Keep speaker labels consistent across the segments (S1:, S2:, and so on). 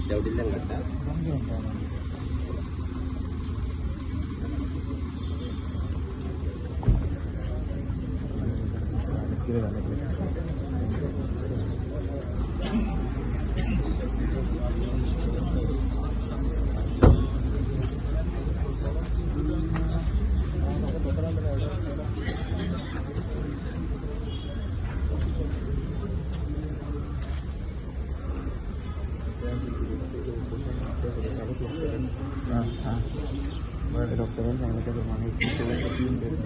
S1: तेवढीला घाटा
S2: बरं डॉक्टरांनी सांगितल्याप्रमाणे 3 डेज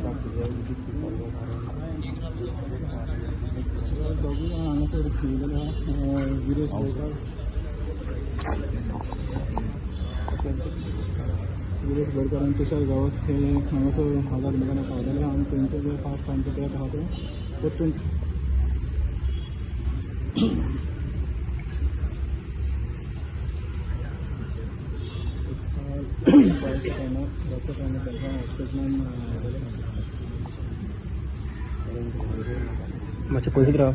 S3: विरेश बोरकर आणि तुषार गावस हे हांगासर हजार मेगाने पावलेले आणि त्यांचे जे फास्ट टाइमचे डेट आहा ते
S2: पैसे राहा